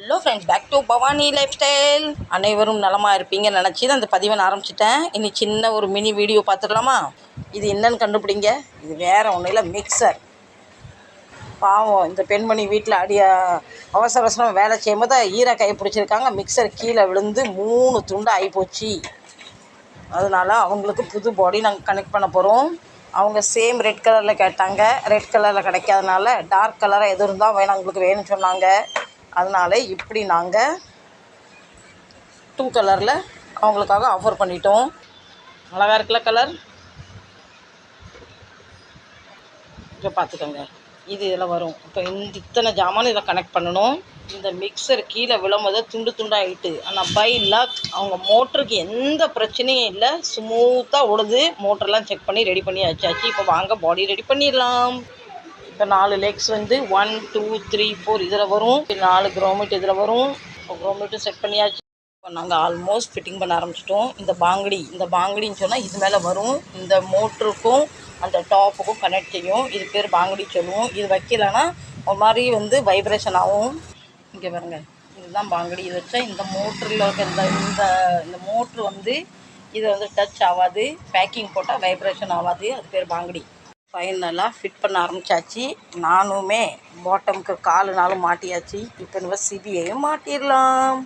Hello friends, back to Bhavani lifestyle. அனைவரும் நலமாக இருப்பீங்கன்னு நினச்சி தான் அந்த பதிவை நான் ஆரம்பிச்சிட்டேன். இனி சின்ன ஒரு மினி வீடியோ பார்த்துடலாமா? இது என்னன்னு கண்டுபிடிங்க. இது வேறு ஒன்றும் இல்லை, மிக்சர். பாவம் இந்த பெண்மணி வீட்டில் அவசர அவசரம் வேலை செய்யும்போது ஈரக்காயை பிடிச்சிருக்காங்க. மிக்சர் கீழே விழுந்து 3 துண்டு ஆகிப்போச்சு. அதனால் அவங்களுக்கு புது பாடி நாங்கள் கனெக்ட் பண்ண போகிறோம். அவங்க சேம் ரெட் கலரில் கேட்டாங்க. ரெட் கலரில் கிடைக்காதனால டார்க் கலராக எது இருந்தால் அவங்களுக்கு வேணும்னு சொன்னாங்க. அதனால் இப்படி நாங்கள் 2 கலரில் அவங்களுக்காக ஆஃபர் பண்ணிட்டோம். அழகாக இருக்குல்ல கலர். இப்போ பார்த்துக்கோங்க, இது இதில் வரும். இப்போ இத்தனை ஜாமான் இதில் கனெக்ட் பண்ணணும். இந்த மிக்சர் கீழே விழும்போது துண்டு துண்டாகிட்டு, ஆனால் பை லக் அவங்க மோட்டருக்கு எந்த பிரச்சனையும் இல்லை, ஸ்மூத்தாக ஓடுது. மோட்டர்லாம் செக் பண்ணி ரெடி பண்ணி வச்சாச்சு. இப்போ வாங்க பாடி ரெடி பண்ணிடலாம். இப்போ 4 லெக்ஸ் வந்து 1 2 3 4 இதில் வரும். 4 க்ரோமீட் இதில் வரும். இப்போ க்ரோமீட்டும் செட் பண்ணியாச்சு. இப்போ நாங்கள் ஆல்மோஸ்ட் ஃபிட்டிங் பண்ண ஆரம்பிச்சிட்டோம். இந்த பாங்கடின்னு சொன்னால் இது மேலே வரும். இந்த மோட்டருக்கும் அந்த டாப்புக்கும் கனெக்ட் செய்யும். இது பேர் பாங்கடி சொல்லுவோம். இது வைக்கலைன்னா ஒரு மாதிரி வைப்ரேஷன் ஆகும். இங்கே பாருங்கள், இதுதான் பாங்கடி. இது வச்சா இந்த மோட்டரில் இருக்க இந்த மோட்ரு இதை டச் ஆகாது. பேக்கிங் போட்டால் வைப்ரேஷன் ஆகாது. அது பேர் பாங்கடி. ஃபைனலாக ஃபிட் பண்ண ஆரம்பித்தாச்சு. நானுமே பாட்டமுக்கு 4 நாளும் மாட்டியாச்சு. இப்போ நம்ம சிபியையும் மாட்டிடலாம்.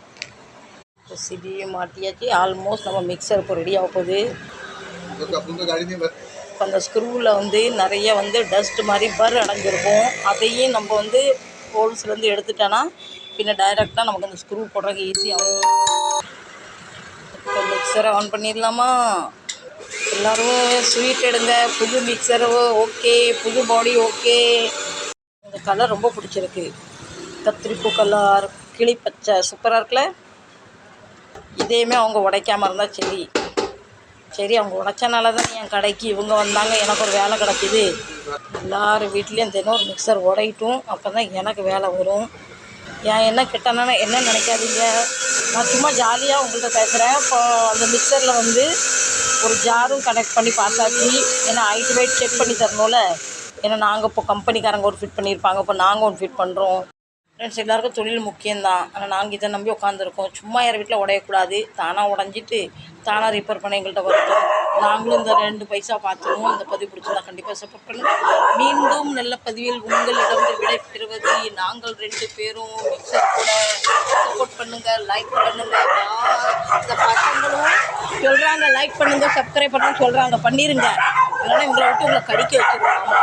இப்போ சிபியையும் மாட்டியாச்சு. ஆல்மோஸ்ட் நம்ம மிக்சர் இப்போ ரெடி ஆக போகுது. இப்போ அந்த ஸ்க்ரூவில் நிறைய டஸ்ட் மாதிரி பர் அடைஞ்சிருக்கும். அதையும் நம்ம ஹோல்ஸ்லேருந்து எடுத்துட்டோன்னா பின்ன டைரெக்டாக நமக்கு அந்த ஸ்க்ரூ போடுறதுக்கு ஈஸியாகும். இப்போ மிக்சரை ஆன் பண்ணிடலாமா? எல்லோரும் ஸ்வீட் எடுங்க. புது மிக்சர் ஓகே, புது பாடி ஓகே. இந்த கலர் ரொம்ப பிடிச்சிருக்கு. கத்திரிப்பூ கலர், கிளி பச்சை, சூப்பராக இருக்குல்ல. இதையுமே அவங்க உடைக்காமல் இருந்தால் சரி. அவங்க உடைச்சனால தான் என் கடைக்கு இவங்க வந்தாங்க. எனக்கு ஒரு வேலை கிடச்சிது. எல்லோரும் வீட்லேயும் தினம் ஒரு மிக்சர் உடையட்டும். அப்போ தான் எனக்கு வேலை வரும். ஏன் என்ன கிட்டனா என்ன நினைக்காதீங்க. நான் சும்மா ஜாலியாக உங்கள்கிட்ட பேசுகிறேன். இப்போ அந்த மிக்சரில் ஒரு ஜாரும் கனெக்ட் பண்ணி பார்த்தாச்சு. ஏன்னா ஹைட் வெயிட் செக் பண்ணி தரணும்ல. ஏன்னா நாங்கள் இப்போ கம்பெனிக்காரங்க ஒரு ஃபிட் பண்ணியிருப்பாங்க, இப்போ நாங்கள் ஒன்று ஃபிட் பண்ணுறோம். ஃப்ரெண்ட்ஸ், எல்லாருக்கும் தொழில் முக்கியம்தான். ஆனால் நாங்கள் இதை நம்பி உட்காந்துருக்கோம். சும்மா யார் வீட்டில் உடையக்கூடாது. தானாக உடஞ்சிட்டு தானாக ரிப்பேர் பண்ண எங்கள்கிட்ட வருத்தோம். நாங்களும் இந்த 2 பைசா பார்த்துருவோம். இந்த பதிவு பிடிச்சிருந்தா கண்டிப்பாக சப்போர்ட் பண்ணுங்கள். மீண்டும் நல்ல பதிவில் உங்களிடம் விடை பெறுவது நாங்கள் 2 பேரும். மிக்சர் கூட சப்போர்ட் பண்ணுங்கள், லைக் பண்ணுங்கள். இந்த பசங்களும் சொல்கிறாங்க லைக் பண்ணுங்கள், சப்ஸ்கிரைப் பண்ணுன்னு சொல்கிறாங்க. பண்ணிடுங்க. இல்லைன்னா எங்களை விட்டு உங்களை கடிக்க வச்சுருவாங்க.